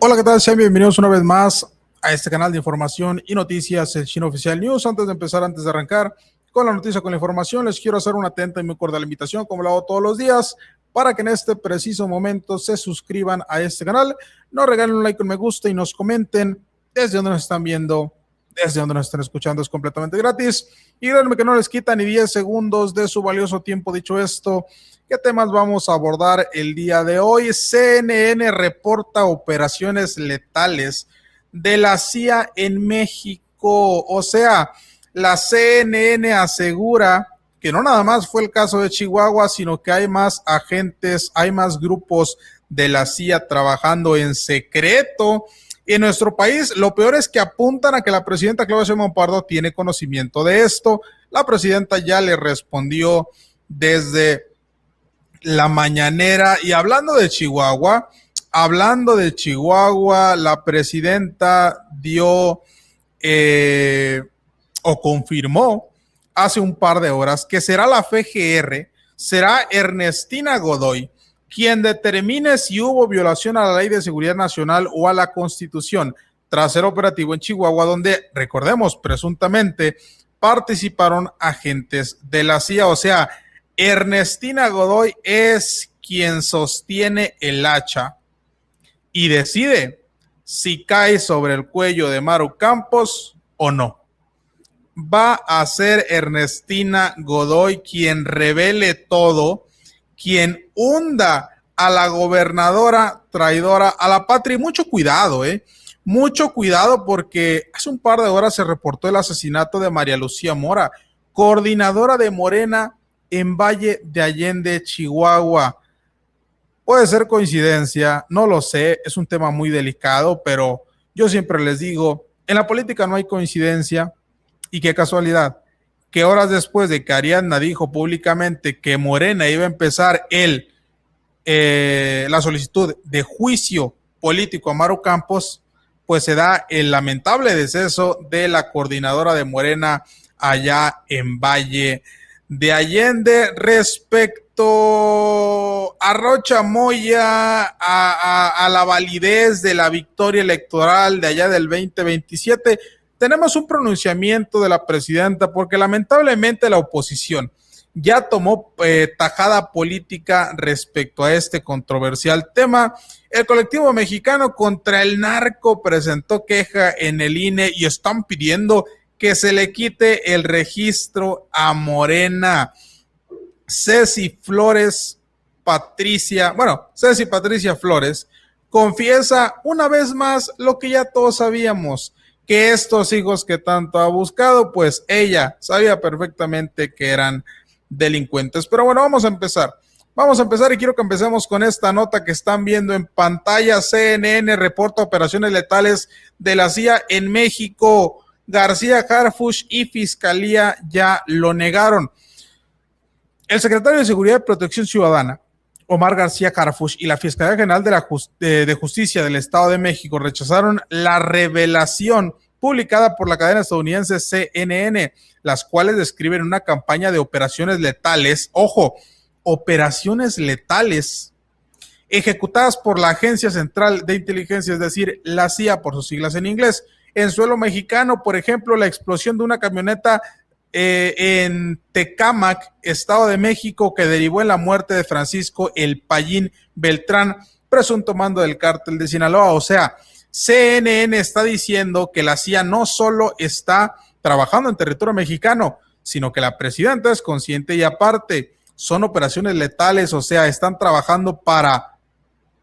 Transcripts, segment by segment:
Hola, ¿qué tal? Sean bienvenidos una vez más a este canal de información y noticias, el Chino Oficial News. Antes de arrancar con la noticia, con la información, les quiero hacer una atenta y muy cordial invitación, como lo hago todos los días, para que en este preciso momento se suscriban a este canal, nos regalen un like, un me gusta y nos comenten desde donde nos están viendo, desde donde nos están escuchando. Es completamente gratis y créanme que no les quita ni 10 segundos de su valioso tiempo. Dicho esto, ¿qué temas vamos a abordar el día de hoy? CNN reporta operaciones letales de la CIA en México. O sea, la CNN asegura que no nada más fue el caso de Chihuahua, sino que hay más agentes, hay más grupos de la CIA trabajando en secreto en nuestro país. Lo peor es que apuntan a que la presidenta Claudia Sheinbaum Pardo tiene conocimiento de esto. La presidenta ya le respondió desde la mañanera. Y hablando de Chihuahua, la presidenta dio o confirmó hace un par de horas que será la FGR, será Ernestina Godoy quien determine si hubo violación a la Ley de Seguridad Nacional o a la Constitución tras ser operativo en Chihuahua, donde, recordemos, presuntamente participaron agentes de la CIA. O sea, Ernestina Godoy es quien sostiene el hacha y decide si cae sobre el cuello de Maru Campos o no. Va a ser Ernestina Godoy quien revele todo, quien hunda a la gobernadora traidora a la patria. Y mucho cuidado, mucho cuidado, porque hace un par de horas se reportó el asesinato de María Lucía Mora, coordinadora de Morena en Valle de Allende, Chihuahua. Puede ser coincidencia, no lo sé, es un tema muy delicado, pero yo siempre les digo, en la política no hay coincidencia. Y qué casualidad que horas después de que Ariadna dijo públicamente que Morena iba a empezar la solicitud de juicio político a Maru Campos, pues se da el lamentable deceso de la coordinadora de Morena allá en Valle de Allende. Respecto a Rocha Moya, a la validez de la victoria electoral de allá del 2027, tenemos un pronunciamiento de la presidenta, porque lamentablemente la oposición ya tomó tajada política respecto a este controversial tema. El colectivo mexicano contra el narco presentó queja en el INE y están pidiendo que se le quite el registro a Morena. Ceci Patricia Flores confiesa una vez más lo que ya todos sabíamos, que estos hijos que tanto ha buscado, pues ella sabía perfectamente que eran delincuentes. Pero bueno, vamos a empezar y quiero que empecemos con esta nota que están viendo en pantalla. CNN reporta operaciones letales de la CIA en México. García Harfuch y Fiscalía ya lo negaron. El secretario de Seguridad y Protección Ciudadana, Omar García Harfuch, y la Fiscalía General de Justicia del Estado de México rechazaron la revelación publicada por la cadena estadounidense CNN, las cuales describen una campaña de operaciones letales, ojo, operaciones letales, ejecutadas por la Agencia Central de Inteligencia, es decir, la CIA por sus siglas en inglés, en suelo mexicano. Por ejemplo, la explosión de una camioneta en Tecámac, Estado de México, que derivó en la muerte de Francisco El Payín Beltrán, presunto mando del cártel de Sinaloa. O sea, CNN está diciendo que la CIA no solo está trabajando en territorio mexicano, sino que la presidenta es consciente, y aparte son operaciones letales. O sea, están trabajando para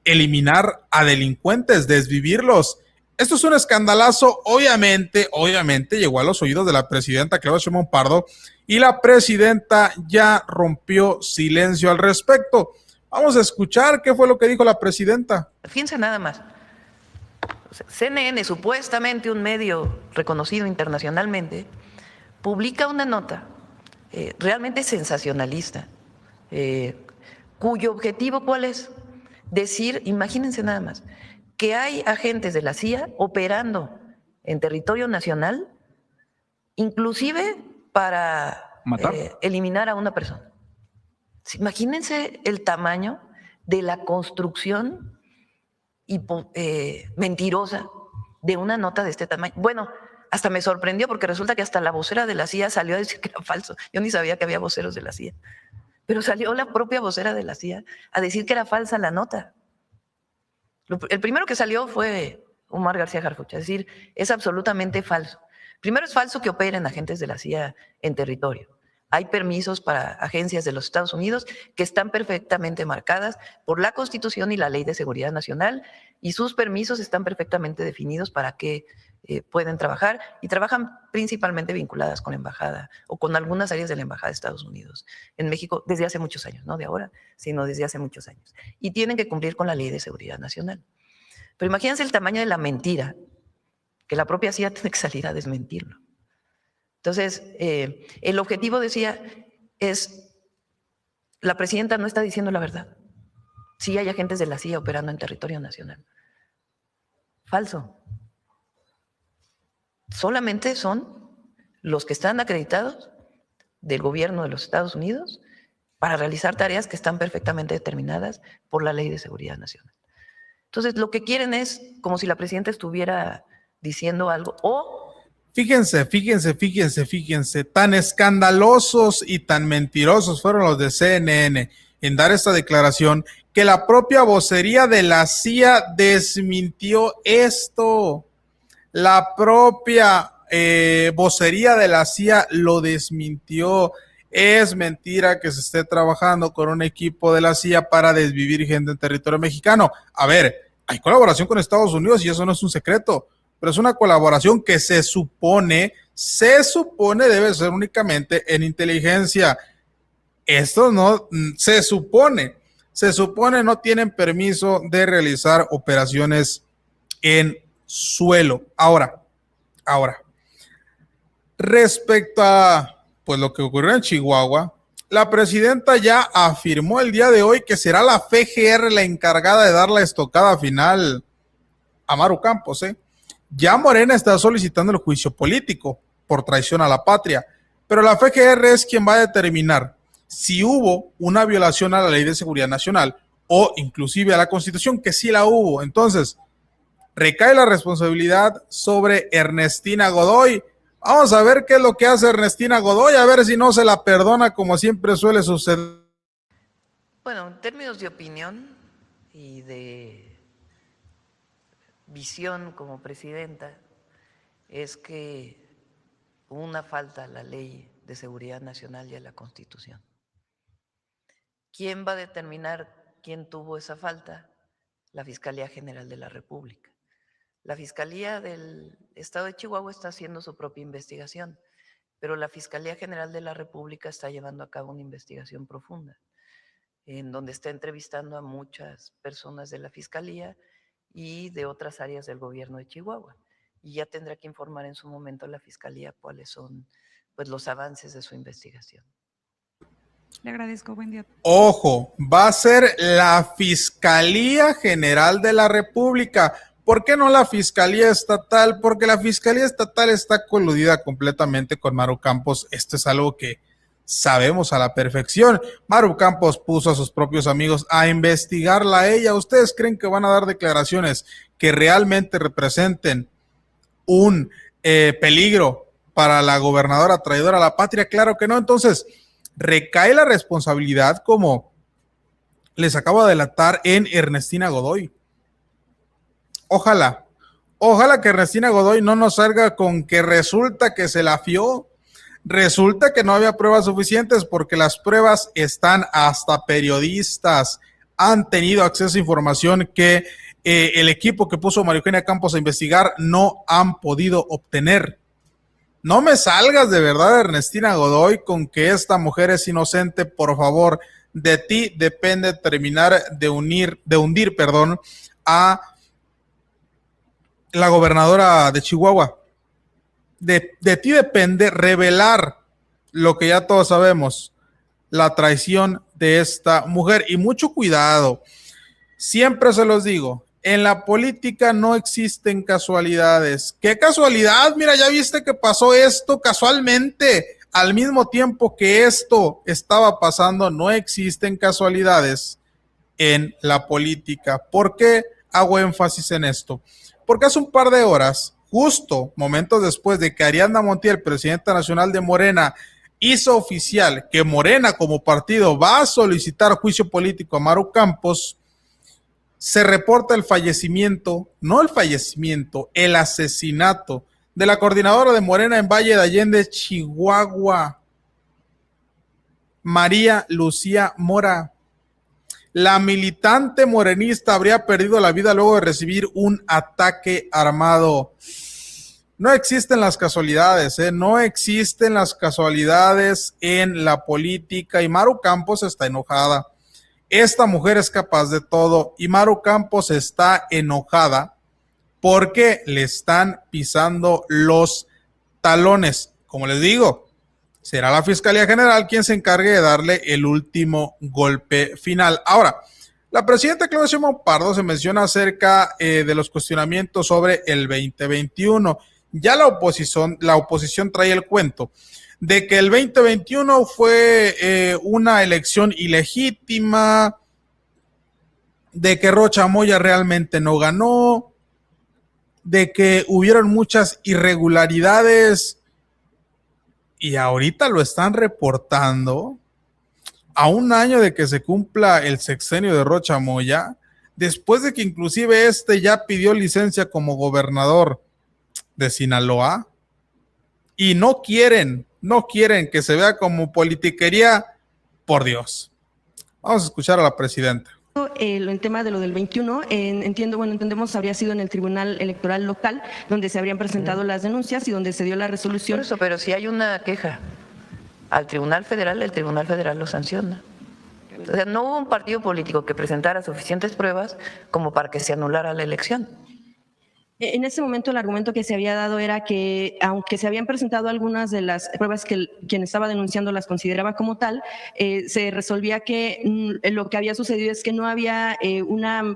eliminar a delincuentes, desvivirlos. Esto es un escandalazo. Obviamente llegó a los oídos de la presidenta Claudia Sheinbaum Pardo, y la presidenta ya rompió silencio al respecto. Vamos a escuchar qué fue lo que dijo la presidenta. Fíjense nada más. CNN, supuestamente un medio reconocido internacionalmente, publica una nota realmente sensacionalista, cuyo objetivo, ¿cuál es? Decir, imagínense nada más, que hay agentes de la CIA operando en territorio nacional, inclusive para eliminar a una persona. Imagínense el tamaño de la construcción mentirosa de una nota de este tamaño. Bueno, hasta me sorprendió porque resulta que hasta la vocera de la CIA salió a decir que era falso. Yo ni sabía que había voceros de la CIA. Pero salió la propia vocera de la CIA a decir que era falsa la nota. El primero que salió fue Omar García Harfuch, es decir, es absolutamente falso. Primero, es falso que operen agentes de la CIA en territorio. Hay permisos para agencias de los Estados Unidos que están perfectamente marcadas por la Constitución y la Ley de Seguridad Nacional, y sus permisos están perfectamente definidos para que pueden trabajar, y trabajan principalmente vinculadas con la embajada o con algunas áreas de la embajada de Estados Unidos en México desde hace muchos años, no de ahora, sino desde hace muchos años. Y tienen que cumplir con la Ley de Seguridad Nacional. Pero imagínense el tamaño de la mentira, que la propia CIA tiene que salir a desmentirlo. Entonces, el objetivo, decía, es, la presidenta no está diciendo la verdad. Sí hay agentes de la CIA operando en territorio nacional. Falso. Solamente son los que están acreditados del gobierno de los Estados Unidos para realizar tareas que están perfectamente determinadas por la Ley de Seguridad Nacional. Entonces, lo que quieren es como si la presidenta estuviera diciendo algo o... Fíjense, tan escandalosos y tan mentirosos fueron los de CNN en dar esta declaración que la propia vocería de la CIA desmintió esto. La propia vocería de la CIA lo desmintió. Es mentira que se esté trabajando con un equipo de la CIA para desvivir gente en territorio mexicano. A ver, hay colaboración con Estados Unidos y eso no es un secreto, pero es una colaboración que se supone debe ser únicamente en inteligencia. Esto no se supone no tienen permiso de realizar operaciones en suelo. Ahora, respecto a pues lo que ocurrió en Chihuahua, la presidenta ya afirmó el día de hoy que será la FGR la encargada de dar la estocada final a Maru Campos, Ya Morena está solicitando el juicio político por traición a la patria, pero la FGR es quien va a determinar si hubo una violación a la Ley de Seguridad Nacional o inclusive a la Constitución, que sí la hubo. Entonces, recae la responsabilidad sobre Ernestina Godoy. Vamos a ver qué es lo que hace Ernestina Godoy, a ver si no se la perdona como siempre suele suceder. Bueno, en términos de opinión y de visión como presidenta, es que hubo una falta a la Ley de Seguridad Nacional y a la Constitución. ¿Quién va a determinar quién tuvo esa falta? La Fiscalía General de la República. La Fiscalía del Estado de Chihuahua está haciendo su propia investigación, pero la Fiscalía General de la República está llevando a cabo una investigación profunda, en donde está entrevistando a muchas personas de la Fiscalía y de otras áreas del gobierno de Chihuahua. Y ya tendrá que informar en su momento a la Fiscalía cuáles son pues, los avances de su investigación. Le agradezco, buen día. Ojo, va a ser la Fiscalía General de la República. ¿Por qué no la Fiscalía Estatal? Porque la Fiscalía Estatal está coludida completamente con Maru Campos. Esto es algo que sabemos a la perfección. Maru Campos puso a sus propios amigos a investigarla a ella. ¿Ustedes creen que van a dar declaraciones que realmente representen un peligro para la gobernadora traidora a la patria? Claro que no. Entonces, recae la responsabilidad, como les acabo de delatar, en Ernestina Godoy. Ojalá que Ernestina Godoy no nos salga con que resulta que se la fió, resulta que no había pruebas suficientes, porque las pruebas están, hasta periodistas han tenido acceso a información que el equipo que puso María Eugenia Campos a investigar no han podido obtener. No me salgas de verdad, Ernestina Godoy, con que esta mujer es inocente, por favor. De ti depende terminar de hundir, a la gobernadora de Chihuahua. De ti depende revelar lo que ya todos sabemos, la traición de esta mujer. Y mucho cuidado, siempre se los digo, en la política no existen casualidades. ¿Qué casualidad? Mira, ya viste que pasó esto casualmente. Al mismo tiempo que esto estaba pasando, no existen casualidades en la política. ¿Por qué? hago énfasis en esto? Porque hace un par de horas, justo momentos después de que Ariadna Montiel, presidenta nacional de Morena, hizo oficial que Morena como partido va a solicitar juicio político a Maru Campos, se reporta el fallecimiento, no el fallecimiento, el asesinato de la coordinadora de Morena en Valle de Allende, Chihuahua, María Lucía Mora. La militante morenista habría perdido la vida luego de recibir un ataque armado. No existen las casualidades, no existen las casualidades en la política y Maru Campos está enojada. Esta mujer es capaz de todo y Maru Campos está enojada porque le están pisando los talones. Como les digo, será la Fiscalía General quien se encargue de darle el último golpe final. Ahora, la presidenta Claudia Sheinbaum Pardo se menciona acerca de los cuestionamientos sobre el 2021. Ya la oposición trae el cuento de que el 2021 fue una elección ilegítima, de que Rocha Moya realmente no ganó, de que hubieron muchas irregularidades y ahorita lo están reportando a un año de que se cumpla el sexenio de Rocha Moya, después de que inclusive ya pidió licencia como gobernador de Sinaloa y no quieren que se vea como politiquería, por Dios. Vamos a escuchar a la presidenta. El tema de lo del 21, entendemos habría sido en el Tribunal Electoral local, donde se habrían presentado las denuncias y donde se dio la resolución. Por eso, pero si hay una queja al Tribunal Federal, el Tribunal Federal lo sanciona. O sea, no hubo un partido político que presentara suficientes pruebas como para que se anulara la elección. En ese momento el argumento que se había dado era que aunque se habían presentado algunas de las pruebas que quien estaba denunciando las consideraba como tal, se resolvía que lo que había sucedido es que no había una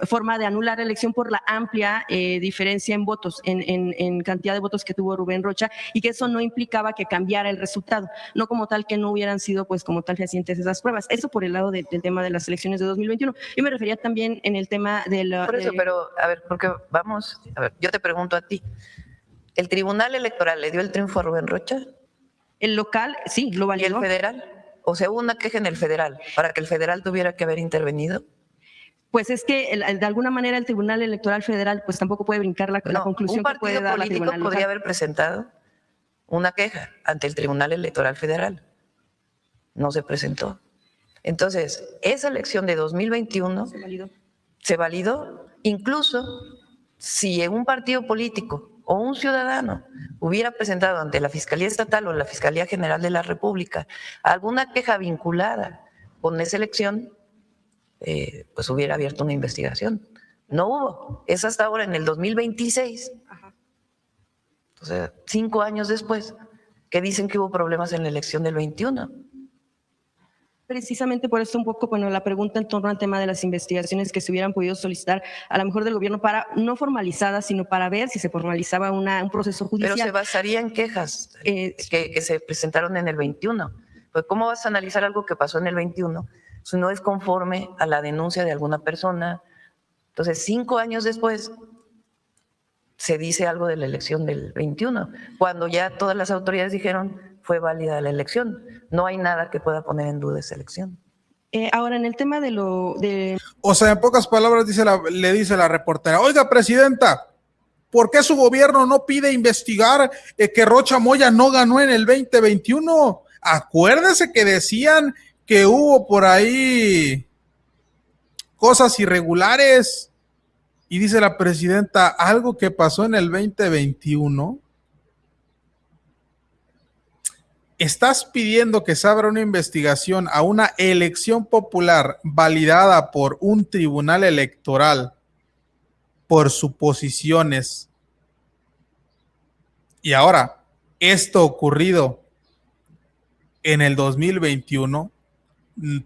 forma de anular la elección por la amplia diferencia en votos, en cantidad de votos que tuvo Rubén Rocha, y que eso no implicaba que cambiara el resultado, no como tal que no hubieran sido pues como tal fehacientes esas pruebas. Eso por el lado del tema de las elecciones de 2021. Yo me refería también en el tema de la... Por eso, pero a ver, porque vamos, a ver, yo te pregunto a ti, ¿el Tribunal Electoral le dio el triunfo a Rubén Rocha? El local, sí, lo ¿Y validó. el federal? O sea, hubo una queja en el federal para que el federal tuviera que haber intervenido. Pues es que de alguna manera el Tribunal Electoral Federal pues tampoco puede brincar la conclusión que puede dar la Tribunal Un partido político podría haber presentado una queja ante el Tribunal Electoral Federal. No se presentó. Entonces, esa elección de 2021 se validó, incluso si un partido político o un ciudadano hubiera presentado ante la Fiscalía Estatal o la Fiscalía General de la República alguna queja vinculada con esa elección, pues hubiera abierto una investigación. No hubo. Es hasta ahora, en el 2026, o sea, 5 años después, que dicen que hubo problemas en la elección del 21. Precisamente por esto un poco, bueno, la pregunta en torno al tema de las investigaciones que se hubieran podido solicitar a lo mejor del gobierno para, no formalizadas, sino para ver si se formalizaba un proceso judicial. Pero se basaría en quejas que se presentaron en el 21. Pues ¿cómo vas a analizar algo que pasó en el 21 si no es conforme a la denuncia de alguna persona? Entonces, 5 años después se dice algo de la elección del 21, cuando ya todas las autoridades dijeron fue válida la elección. No hay nada que pueda poner en duda esa elección. Ahora, en el tema de lo de... O sea, en pocas palabras le dice la reportera, oiga, presidenta, ¿por qué su gobierno no pide investigar que Rocha Moya no ganó en el 2021? Acuérdese que decían que hubo por ahí cosas irregulares. Y dice la presidenta, algo que pasó en el 2021. Estás pidiendo que se abra una investigación a una elección popular validada por un tribunal electoral por suposiciones. Y ahora, esto ocurrido en el 2021,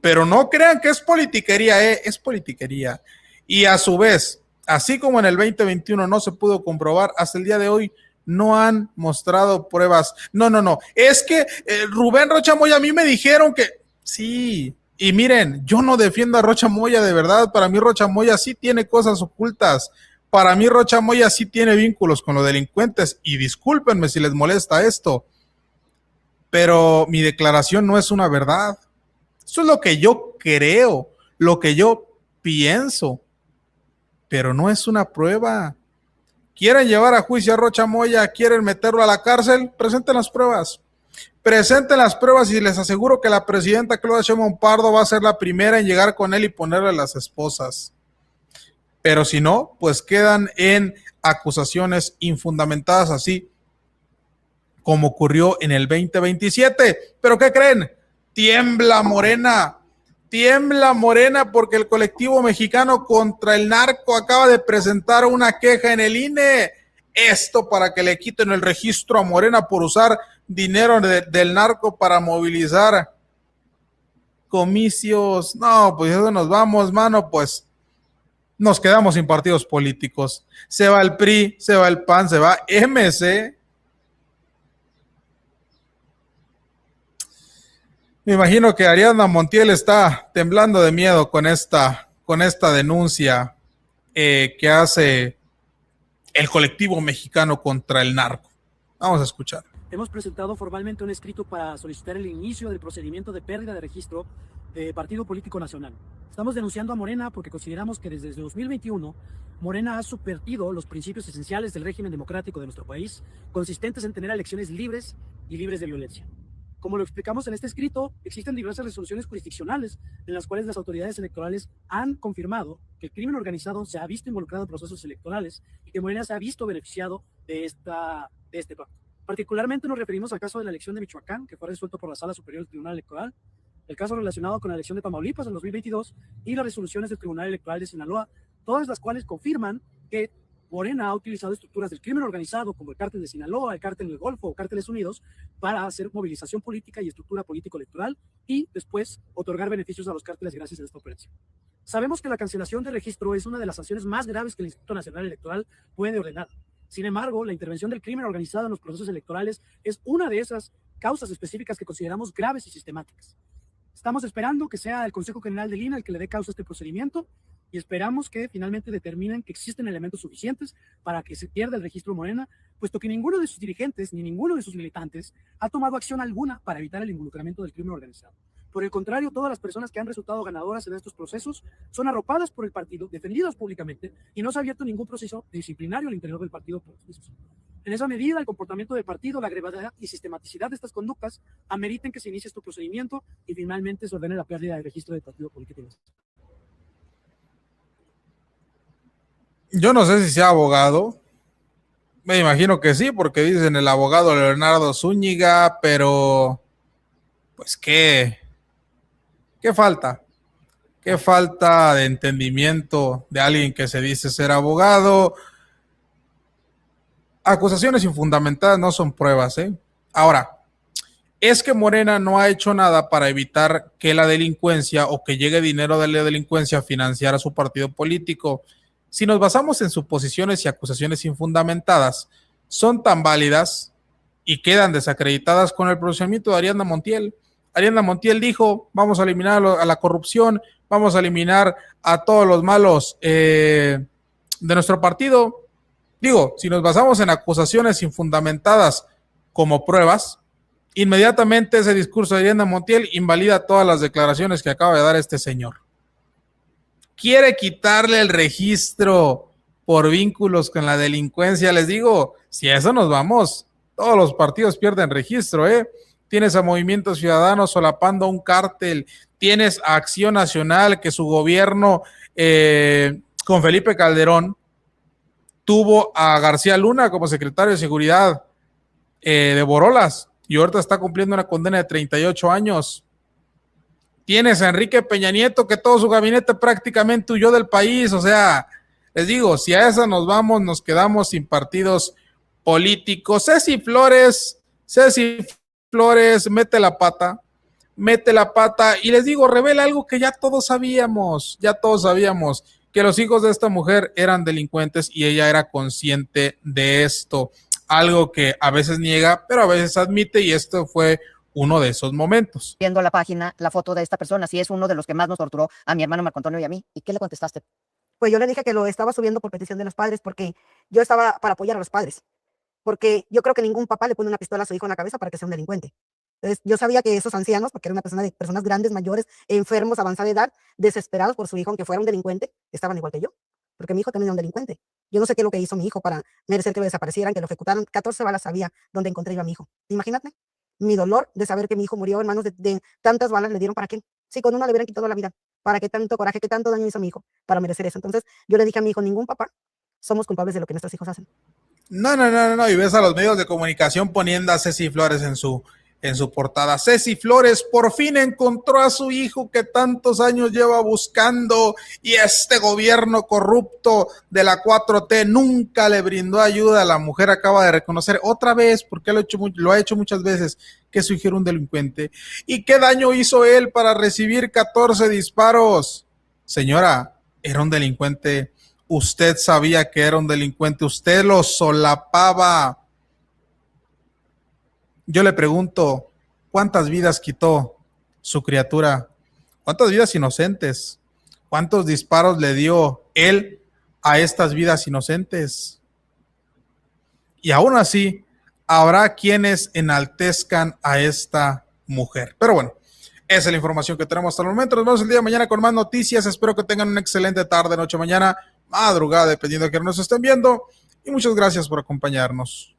pero no crean que es politiquería, es politiquería. Y a su vez, así como en el 2021 no se pudo comprobar, hasta el día de hoy no han mostrado pruebas. No. Es que Rubén Rocha Moya, a mí me dijeron que... Sí, Y miren, yo no defiendo a Rocha Moya, de verdad. Para mí Rocha Moya sí tiene cosas ocultas. Para mí Rocha Moya sí tiene vínculos con los delincuentes. Y discúlpenme si les molesta esto, pero mi declaración no es una verdad. Eso es lo que yo creo, lo que yo pienso, pero no es una prueba. ¿Quieren llevar a juicio a Rocha Moya? ¿Quieren meterlo a la cárcel? Presenten las pruebas. Presenten las pruebas y les aseguro que la presidenta Claudia Sheinbaum Pardo va a ser la primera en llegar con él y ponerle las esposas. Pero si no, pues quedan en acusaciones infundamentadas, así como ocurrió en el 2027. ¿Pero qué creen? Tiembla Morena porque el colectivo mexicano contra el narco acaba de presentar una queja en el INE. Esto para que le quiten el registro a Morena por usar dinero del narco para movilizar comicios. No, pues eso nos vamos, mano, pues nos quedamos sin partidos políticos. Se va el PRI, se va el PAN, se va MC. Me imagino que Ariadna Montiel está temblando de miedo con esta denuncia que hace el colectivo mexicano contra el narco. Vamos a escuchar. Hemos presentado formalmente un escrito para solicitar el inicio del procedimiento de pérdida de registro de Partido Político Nacional. Estamos denunciando a Morena porque consideramos que desde 2021 Morena ha subvertido los principios esenciales del régimen democrático de nuestro país, consistentes en tener elecciones libres y libres de violencia. Como lo explicamos en este escrito, existen diversas resoluciones jurisdiccionales en las cuales las autoridades electorales han confirmado que el crimen organizado se ha visto involucrado en procesos electorales y que Morena se ha visto beneficiado de este pacto. Particularmente nos referimos al caso de la elección de Michoacán, que fue resuelto por la Sala Superior del Tribunal Electoral, el caso relacionado con la elección de Tamaulipas en 2022 y las resoluciones del Tribunal Electoral de Sinaloa, todas las cuales confirman que Morena ha utilizado estructuras del crimen organizado como el cártel de Sinaloa, el cártel del Golfo o cárteles unidos para hacer movilización política y estructura político-electoral y después otorgar beneficios a los cárteles gracias a esta operación. Sabemos que la cancelación de registro es una de las sanciones más graves que el Instituto Nacional Electoral puede ordenar. Sin embargo, la intervención del crimen organizado en los procesos electorales es una de esas causas específicas que consideramos graves y sistemáticas. Estamos esperando que sea el Consejo General del INE el que le dé causa a este procedimiento y esperamos que finalmente determinen que existen elementos suficientes para que se pierda el registro Morena, puesto que ninguno de sus dirigentes ni ninguno de sus militantes ha tomado acción alguna para evitar el involucramiento del crimen organizado. Por el contrario, todas las personas que han resultado ganadoras en estos procesos son arropadas por el partido, defendidas públicamente, y no se ha abierto ningún proceso disciplinario al interior del partido por los mismos. En esa medida, el comportamiento del partido, la gravedad y sistematicidad de estas conductas ameriten que se inicie este procedimiento y finalmente se ordene la pérdida del registro del partido político. Yo no sé si sea abogado. Me imagino que sí, porque dicen el abogado Leonardo Zúñiga, pero pues qué falta. Qué falta de entendimiento de alguien que se dice ser abogado. Acusaciones infundamentadas no son pruebas, ¿eh? Ahora, es que Morena no ha hecho nada para evitar que la delincuencia o que llegue dinero de la delincuencia a financiar a su partido político. Si nos basamos en suposiciones y acusaciones infundamentadas, son tan válidas y quedan desacreditadas con el procedimiento de Ariadna Montiel. Ariadna Montiel dijo, vamos a eliminar a la corrupción, vamos a eliminar a todos los malos de nuestro partido. Digo, si nos basamos en acusaciones infundamentadas como pruebas, inmediatamente ese discurso de Ariadna Montiel invalida todas las declaraciones que acaba de dar este señor. Quiere quitarle el registro por vínculos con la delincuencia. Les digo, si a eso nos vamos, todos los partidos pierden registro, ¿eh? Tienes a Movimiento Ciudadano solapando un cártel, tienes a Acción Nacional que su gobierno con Felipe Calderón tuvo a García Luna como secretario de Seguridad de Borolas y ahorita está cumpliendo una condena de 38 años. Tienes a Enrique Peña Nieto que todo su gabinete prácticamente huyó del país. O sea, les digo, si a esa nos vamos, nos quedamos sin partidos políticos. Ceci Flores mete la pata y les digo, revela algo que ya todos sabíamos, que los hijos de esta mujer eran delincuentes y ella era consciente de esto, algo que a veces niega, pero a veces admite, y esto fue uno de esos momentos. Viendo la página, la foto de esta persona, si es uno de los que más nos torturó a mi hermano Marco Antonio y a mí. ¿Y qué le contestaste? Pues yo le dije que lo estaba subiendo por petición de los padres, porque yo estaba para apoyar a los padres, porque yo creo que ningún papá le pone una pistola a su hijo en la cabeza para que sea un delincuente. Entonces, yo sabía que esos ancianos, porque era una persona de personas grandes, mayores, enfermos, avanzada edad, desesperados por su hijo, aunque fuera un delincuente, estaban igual que yo, porque mi hijo también era un delincuente. Yo no sé qué es lo que hizo mi hijo para merecer que lo desaparecieran, que lo ejecutaran. 14 balas sabía dónde encontré yo a mi hijo. Imagínate mi dolor de saber que mi hijo murió en manos de tantas balas. ¿Le dieron para qué? Si con una le hubieran quitado la vida. ¿Para qué tanto coraje, qué tanto daño hizo mi hijo para merecer eso? Entonces, yo le dije a mi hijo, ningún papá somos culpables de lo que nuestros hijos hacen. No. Y ves a los medios de comunicación poniendo a Ceci Flores en su portada. Ceci Flores por fin encontró a su hijo que tantos años lleva buscando, y este gobierno corrupto de la 4T nunca le brindó ayuda. La mujer acaba de reconocer otra vez, porque lo ha hecho muchas veces, que su hijo era un delincuente. ¿Y qué daño hizo él para recibir 14 disparos? Señora, era un delincuente. Usted sabía que era un delincuente, usted lo solapaba. Yo le pregunto, ¿cuántas vidas quitó su criatura? ¿Cuántas vidas inocentes? ¿Cuántos disparos le dio él a estas vidas inocentes? Y aún así, habrá quienes enaltezcan a esta mujer. Pero bueno, esa es la información que tenemos hasta el momento. Nos vemos el día de mañana con más noticias. Espero que tengan una excelente tarde, noche, mañana, madrugada, dependiendo de que nos estén viendo. Y muchas gracias por acompañarnos.